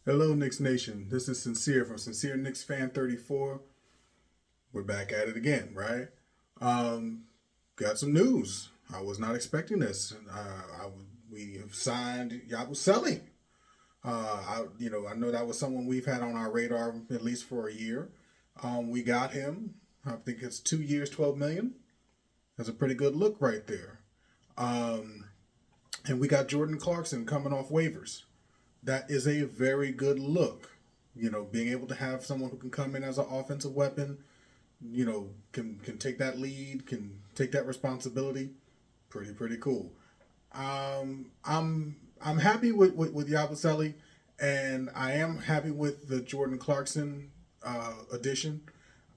Hello, Knicks Nation. This is Sincere from Sincere Knicks Fan 34. We're back at it again, right? Um, got some news. I was not expecting this. We have signed Yabusele. I know that was someone we've had on our radar at least for a year. We got him. I think it's 2 years, 12 million. That's a pretty good look right there. Um, and we got Jodan Clarkson coming off waivers. That is a very good look. Being able to have someone who can come in as an offensive weapon, can take that lead, can take that responsibility. Pretty cool. I'm happy with Yabusele, and I am happy with the Jodan Clarkson addition.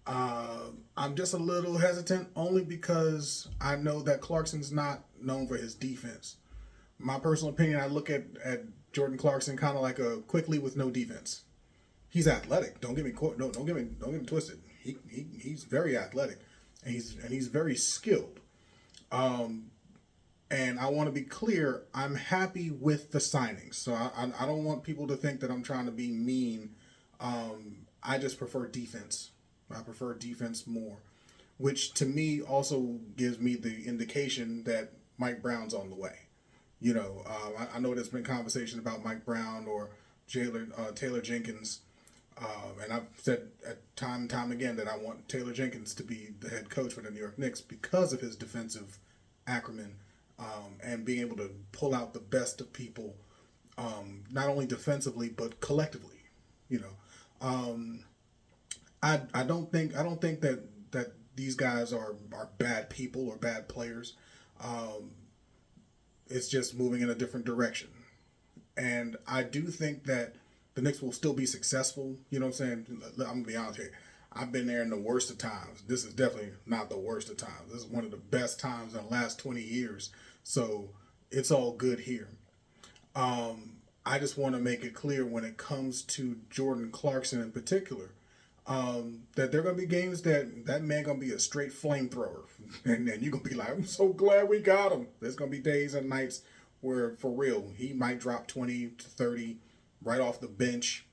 I'm just a little hesitant only because I know that Clarkson's not known for his defense. My personal opinion, I look at Jodan Clarkson kind of like a quickly with no defense. He's athletic. Don't get me no, don't get me twisted. He's very athletic, and he's very skilled. Um, and I want to be clear. I'm happy with the signings, so I don't want people to think that I'm trying to be mean. I just prefer defense. I prefer defense more, which to me also gives me the indication that Mike Brown's on the way. I know there's been conversation about Mike Brown or Taylor Jenkins, and I've said at time and time again that I want Taylor Jenkins to be the head coach for the New York Knicks because of his defensive acumen, and being able to pull out the best of people, not only defensively but collectively. You know, um, I don't think that these guys are bad people or bad players. Um, it's just moving in a different direction. And I do think that the Knicks will still be successful. You know what I'm saying? I'm gonna be honest here. I've been there in the worst of times. This is definitely not the worst of times. This is one of the best times in the last 20 years. So it's all good here. I just want to make it clear when it comes to Jodan Clarkson in particular, that there are gonna be games that man gonna be a straight flamethrower, and you're gonna be like, I'm so glad we got him. There's gonna be days and nights where, for real, he might drop 20 to 30 right off the bench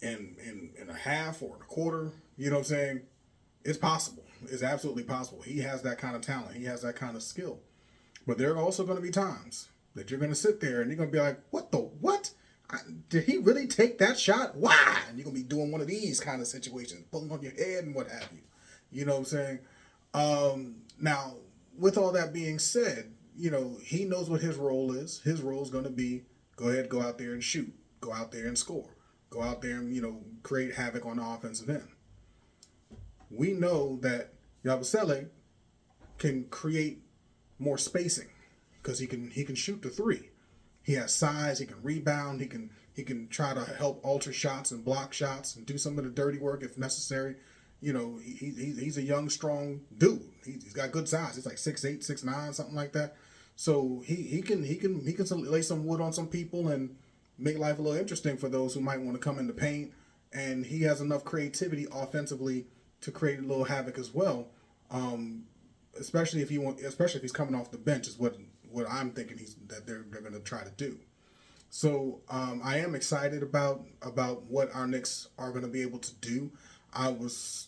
in a half or in a quarter. You know what I'm saying? It's possible. It's absolutely possible. He has that kind of talent. He has that kind of skill. But there are also going to be times that you're going to sit there and you're going to be like, what the what? Did he really take that shot? Why? And you're going to be doing one of these kind of situations, pulling on your head and what have you. You know what I'm saying? Now, with all that being said, he knows what his role is. His role is going to be go ahead, go out there and shoot, go out there and score, go out there and create havoc on the offensive end. We know that Yabusele can create more spacing because he can shoot the three. He has size. He can rebound. He can try to help alter shots and block shots and do some of the dirty work if necessary. He's a young, strong dude. He's got good size. He's like 6'8", 6'9", something like that. So he can lay some wood on some people and make life a little interesting for those who might want to come in the paint. And he has enough creativity offensively to create a little havoc as well. Um, especially if he's coming off the bench is what I'm thinking that they're going to try to do. So I am excited about what our Knicks are going to be able to do. I was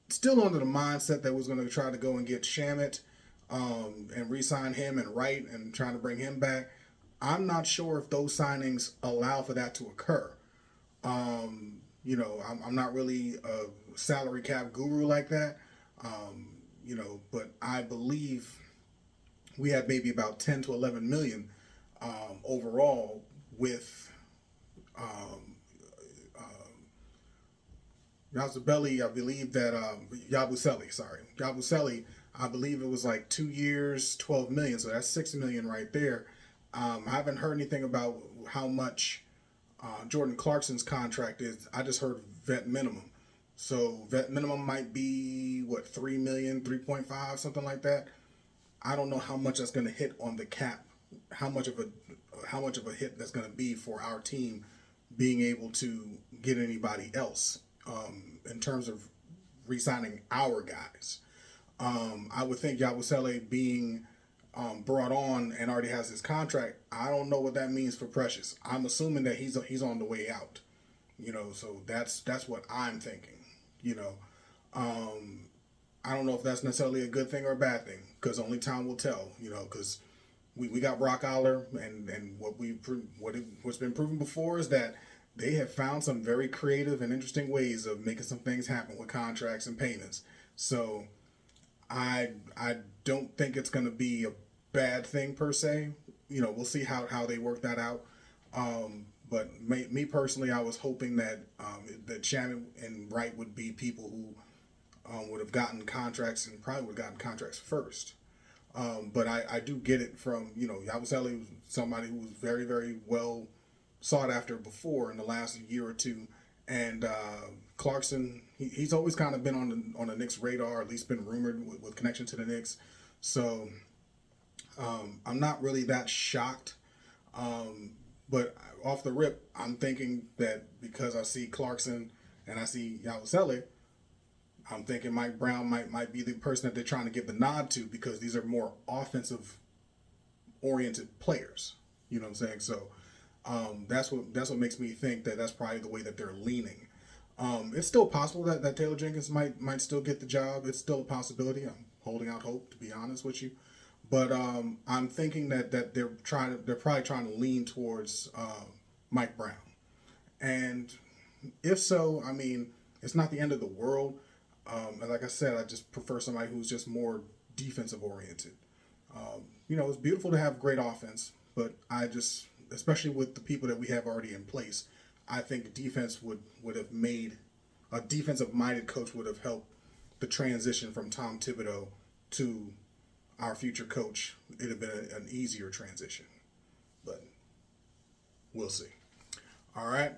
still under the mindset that was going to try to go and get Shamit, and re-sign him and Wright and trying to bring him back. I'm not sure if those signings allow for that to occur. I'm not really a salary cap guru like that. But I believe we have maybe about 10 to 11 million overall with um, Yazabelli. I believe that Yabusele, sorry, Yabusele. I believe it was like 2 years, 12 million. So that's 6 million right there. I haven't heard anything about how much Jodan Clarkson's contract is. I just heard vet minimum. So vet minimum might be what 3 million, 3.5, something like that. I don't know how much that's going to hit on the cap. How much of a hit that's going to be for our team being able to get anybody else, in terms of re-signing our guys. I would think Yabusele being brought on and already has his contract, I don't know what that means for Precious. I'm assuming that he's on the way out. So that's what I'm thinking. You know, I don't know if that's necessarily a good thing or a bad thing, because only time will tell. Because we got Brock Aller, and what's been proven before is that they have found some very creative and interesting ways of making some things happen with contracts and payments. So I don't think it's going to be a bad thing per se. We'll see how they work that out. But me personally, I was hoping that Shannon and Wright would be people who would have gotten contracts and probably would have gotten contracts first. But I do get it from, Yabusele was somebody who was very, very well sought after before in the last year or two. And Clarkson, he's always kind of been on the Knicks radar, at least been rumored with connection to the Knicks. So I'm not really that shocked. But off the rip, I'm thinking that because I see Clarkson and I see Yabusele, I'm thinking Mike Brown might be the person that they're trying to give the nod to, because these are more offensive oriented players. You know what I'm saying? So that's what makes me think that that's probably the way that they're leaning. It's still possible that Taylor Jenkins might still get the job. It's still a possibility. I'm holding out hope, to be honest with you. But I'm thinking that they're probably trying to lean towards Mike Brown. And if so, I mean, it's not the end of the world. And like I said, I just prefer somebody who's just more defensive oriented. It's beautiful to have great offense, but especially with the people that we have already in place, I think defense would have made a defensive minded coach would have helped the transition from Tom Thibodeau to our future coach. It'd have been an easier transition, but we'll see. All right.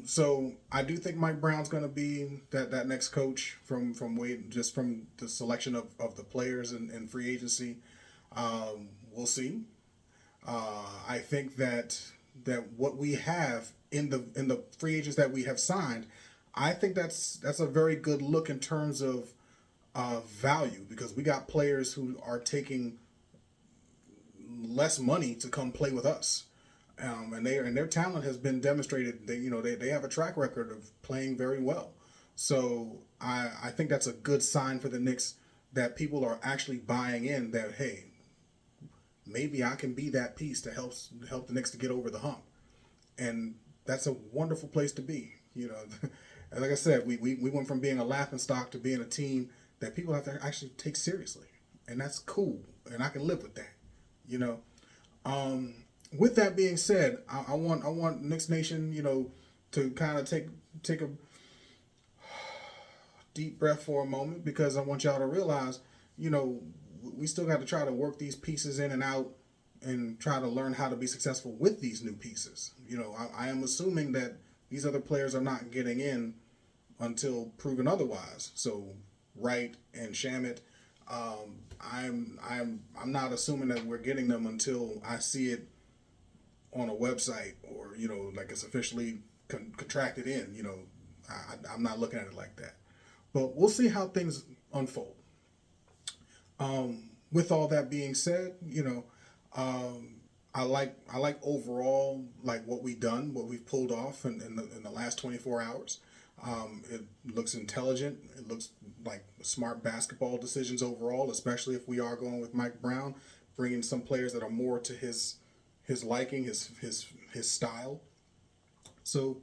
So I do think Mike Brown's going to be that next coach from the selection of the players and free agency. We'll see. I think that what we have in the free agents that we have signed, I think that's a very good look in terms of value, because we got players who are taking less money to come play with us. And their talent has been demonstrated. They have a track record of playing very well. So I think that's a good sign for the Knicks, that people are actually buying in that, hey, maybe I can be that piece to help the Knicks to get over the hump. And that's a wonderful place to be. And like I said, we went from being a laughingstock to being a team that people have to actually take seriously, and that's cool. And I can live with that. With that being said, I want Knicks Nation, to kind of take a deep breath for a moment, because I want y'all to realize, we still got to try to work these pieces in and out and try to learn how to be successful with these new pieces. I am assuming that these other players are not getting in until proven otherwise. So Wright and Shamet, I'm not assuming that we're getting them until I see it on a website, or like it's officially contracted in. I'm not looking at it like that, but we'll see how things unfold. With all that being said, I like overall, like what we've pulled off in the last 24 hours. It looks intelligent. It looks like smart basketball decisions overall, especially if we are going with Mike Brown, bringing some players that are more to his liking, his style. So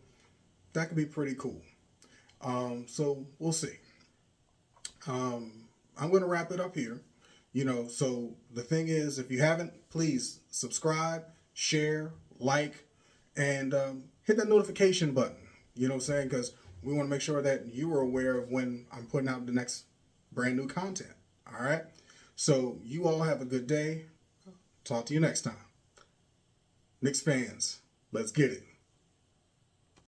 that could be pretty cool. So we'll see. I'm going to wrap it up here. So the thing is, if you haven't, please subscribe, share, like, and hit that notification button. You know what I'm saying? Because we want to make sure that you are aware of when I'm putting out the next brand new content. All right? So you all have a good day. Talk to you next time. Knicks fans, let's get it.